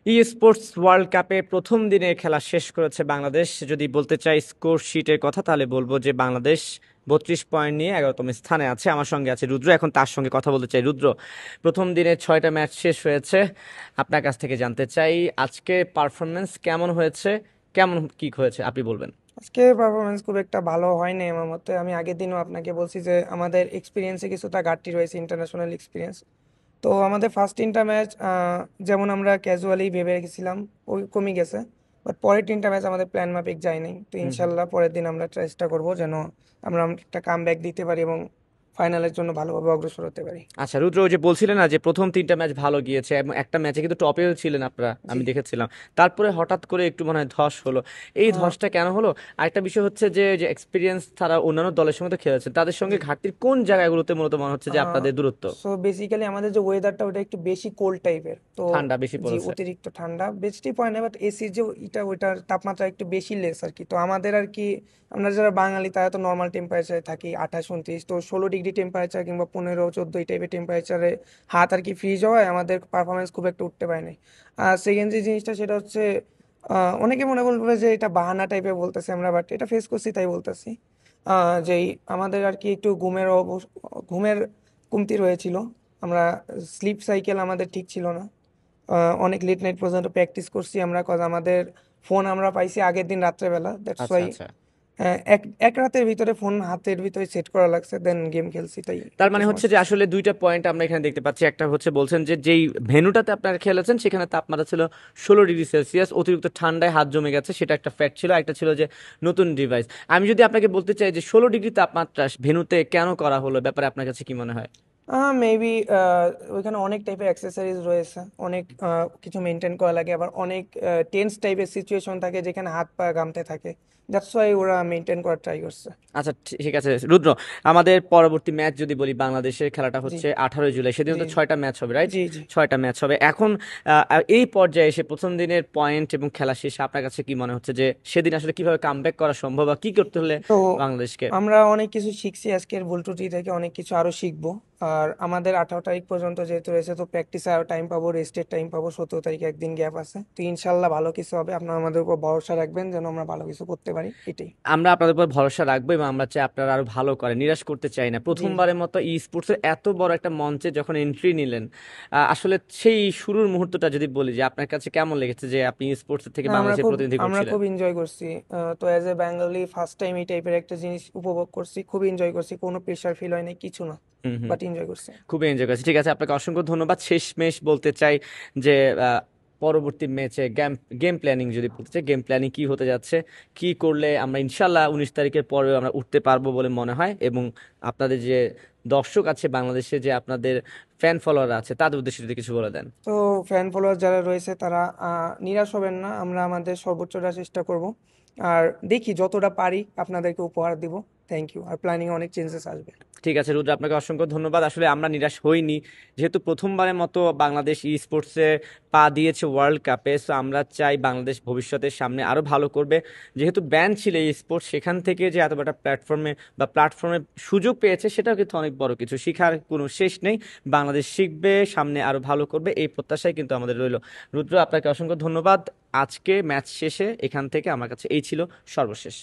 ই sports world কাপে প্রথম দিনে খেলা শেষ করেছে বাংলাদেশ। যদি বলতে চাই স্কোর শিটের কথা, তাহলে বলবো যে বাংলাদেশ 32 পয়েন্ট নিয়ে 11তম স্থানে আছে। আমার সঙ্গে আছে রুদ্র, এখন তার সঙ্গে কথা বলতে চাই। রুদ্র, প্রথম দিনে 6টা ম্যাচ শেষ হয়েছে, আপনার কাছ থেকে জানতে চাই আজকে পারফরমেন্স কেমন হয়েছে, কেমন কি হয়েছে আপনি বলবেন। আজকে পারফরমেন্স খুব একটা ভালো হয়নি আমার মতে। আমি আগের দিনও আপনাকে বলছি যে আমাদের এক্সপিরিয়েন্সে কিছুটা ঘাটতি রয়েছে, ইন্টারন্যাশনাল এক্সপিরিয়েন্স। তো আমাদের ফার্স্ট তিনটা ম্যাচ যেমন আমরা ক্যাজুয়ালি ভেবে রেখেছিলাম ওই কমে গেছে। বাট পরের তিনটা ম্যাচ আমাদের প্ল্যান মাফিক যায় নাই। তো হুম হুম। ইনশাল্লাহ পরের দিন আমরা চেষ্টা করব যেন আমরা একটা কাম ব্যাক দিতে পারি এবং ফাইনালের জন্য ভালোভাবে অগ্রসর হতে পারি। আচ্ছা রুদ্র, ওই যে বলছিলেন না যে প্রথম 3টা ম্যাচ ভালো গিয়েছে এবং একটা ম্যাচে কিন্তু টপেও ছিলেন আপনারা, জি। আমি দেখেছিলাম। তারপরে হঠাৎ করে একটু মনে হয় ধস হলো, এই আহ, ধসটা কেন হলো? আরেকটা বিষয় হচ্ছে যে যে এক্সপিরিয়েন্স তারা অন্যান্য দলের সঙ্গে তো খেলেছেন, তাদের সঙ্গে জি। ঘাটতির কোন জায়গাগুলোতে মূলত মনে হচ্ছে যে আপনাদের দূরত্ব? সো বেসিক্যালি আমাদের যে ওয়েদারটা ওটা একটু বেশি কোল্ড টাইপের তো। ঠান্ডা বেশি জি, পড়েছে। অতিরিক্ত ঠান্ডা বৃষ্টি পড়ে না, বাট এসির যে এটা ওইটার তাপমাত্রা একটু বেশি লেস আর কি। তো আমাদের আর কি, আমরা যারা বাঙালি তারা তো নর্মাল টেম্পারেচারে থাকি 28-29, তো 16 ডিগ্রি টেম্পারেচার কিংবা 15-14 এই টাইপের টেম্পারেচারে হাত আর কি ফ্রিজ হওয়ায় আমাদের পারফরমেন্স খুব একটা উঠতে পারে নাই। আর সেকেন্ড যে জিনিসটা সেটা হচ্ছে, অনেকে মনে করবে যে এটা বাহানা টাইপের বলতেছি আমরা, বাট এটা ফেস করছি তাই বলতেছি। যেই আমাদের আর কি একটু ঘুমের কমতি রয়েছিল। আমরা স্লিপ সাইকেল আমাদের ঠিক ছিল না। অনেক লেট নাইট পর্যন্ত প্র্যাকটিস করছি আমরা, কজ আমাদের ফোন আমরা পাইছি আগের দিন রাত্রেবেলা, দ্যাটস আচ্ছা ওয়াই আচ্ছা। এক এক রাতের ভিতরে ফোন হাতের ভিতরে সেট করা লাগছে, দেন গেম খেলছি, তাই তার একটু মানে হচ্ছে সমস্যা যে ছিল। আসলে দুইটা পয়েন্ট আমরা এখানে দেখতে পাচ্ছি। একটা হচ্ছে বলছেন যে যেই ভেন্যুটাতে আপনারা খেলেছেন সেখানে তাপমাত্রা ছিল 16 ডিগ্রি সেলসিয়াস, অতিরিক্ত ঠান্ডায় হাত জমে গেছে, সেটা একটা ফ্যাক্ট ছিল। একটা ছিল যে নতুন ডিভাইস। আমি যদি আপনাকে বলতে চাই যে 16 ডিগ্রি তাপমাত্রা ভেন্যুতে কেন করা হলো, ব্যাপারে আপনার কাছে কি মনে হয়? মেবি ওইখানে অনেক টাইপের অ্যাক্সেসরিজ রয়েছে, অনেক কিছু মেনটেন করা লাগে, আবার অনেক টেন্স টাইপের সিচুয়েশন থাকে যেখানে হাত পা ঘামতে থাকে। দ্যাটস ওয়াই ওরা মেনটেন করার ট্রাই করছে। আচ্ছা ঠিক আছে রুদ্র, আমাদের পরবর্তী ম্যাচ যদি বলি, বাংলাদেশের খেলাটা জি। হচ্ছে 18ই জুলাই, সেদিন জি। তো 6টা ম্যাচ হবে, রাইট? জি। জি। 6টা ম্যাচ হবে এখন। এই পর্যায়ে এসে প্রথম দিনের পয়েন্ট এবং খেলা শেষে আপনার কাছে কি মনে হচ্ছে যে সেদিন আসলে কিভাবে কামব্যাক করা সম্ভব বা কি করতে হলে তো বাংলাদেশকে? আমরা অনেক কিছু শিখছি আজকের ভুল ত্রুটি থেকে, অনেক কিছু আরো শিখবো। আর আমাদের 18 তারিখ পর্যন্ত যেহেতু রয়েছে, তো প্র্যাকটিসে আরো টাইম পাবো, রেস্টের টাইম পাবো। 17 তারিখে একদিন গ্যাপ আছে, তো ইনশাল্লাহ ভালো কিছু হবে। আপনারা আমাদের উপর ভরসা রাখবেন যেন আমরা ভালো কিছু করতে পারি, এটাই। আমরা আপনাদের উপর ভরসা রাখবো এবং আমরা চাই আপনারা আরো ভালো করেন, নিরাশ করতে চাই না। জি। জি। প্রথমবারের মতো ই স্পোর্টসের এত বড় একটা মঞ্চে যখন এন্ট্রি নিলেন, আসলে সেই শুরুর মুহূর্তটা যদি বলি যে আপনার কাছে কেমন লেগেছে যে আপনি স্পোর্টস থেকে না, আমরা বাংলাদেশের খুব প্রতিনিধি আমরা করছিলেন? খুব এনজয় করছি। তো as a Bengali first time এই টাইপের একটা জিনিস উপভোগ করছি, খুব এনজয় করছি, কোনো প্রেশার ফিল হয় নাই, কিছু না, হুম হুম। বাট এনজয় করছি। খুবই এনজয় করেছি। ঠিক আছে, আপনাকে অসংখ্য ধন্যবাদ। শেষমেশ বলতে চাই যে আহ, পরবর্তী ম্যাচে গেম গেম প্ল্যানিং যদি বলতে চাই, গেম প্ল্যানিং কি হতে যাচ্ছে, কি করলে আমরা ইনশাল্লাহ 19 তারিখের পরেও আমরা উঠতে পারবো বলে মনে হয়, এবং আপনাদের যে দর্শক আছে বাংলাদেশে, যে আপনাদের ফ্যান ফলোয়ার আছে, তাদের উদ্দেশ্যে যদি কিছু বলে দেন। তো ফ্যান ফলোয়ার যারা রয়েছে তারা নিরাশ হবেন না, আমরা আমাদের সর্বোচ্চটা চেষ্টা করব। আর দেখি যতটা পারি আপনাদেরকে উপহার দিব। Thank you. আর প্ল্যানিং অনেক চেঞ্জেস আসবে। ঠিক আছে রুদ্র, আপনাকে অসংখ্য ধন্যবাদ। আসলে আমরা নিরাশ হইনি, যেহেতু প্রথমবারের মতো বাংলাদেশ ই স্পোর্টসে পা দিয়েছে ওয়ার্ল্ড কাপে, সো আমরা চাই বাংলাদেশ ভবিষ্যতের সামনে আরো ভালো করবে। যেহেতু ব্যান ছিল এই স্পোর্টস, সেখান থেকে যে এত বড় প্ল্যাটফর্মে সুযোগ পেয়েছে, সেটাও কিন্তু অনেক বড় কিছু, শিখার কোনো শেষ নেই। বাংলাদেশ শিখবে, সামনে আরো ভালো করবে, এই প্রত্যাশাই কিন্তু আমাদের রইল। রুদ্র, আপনাকে অসংখ্য ধন্যবাদ। আজকে ম্যাচ শেষে এখান থেকে আমার কাছে এই ছিল সর্বশেষ।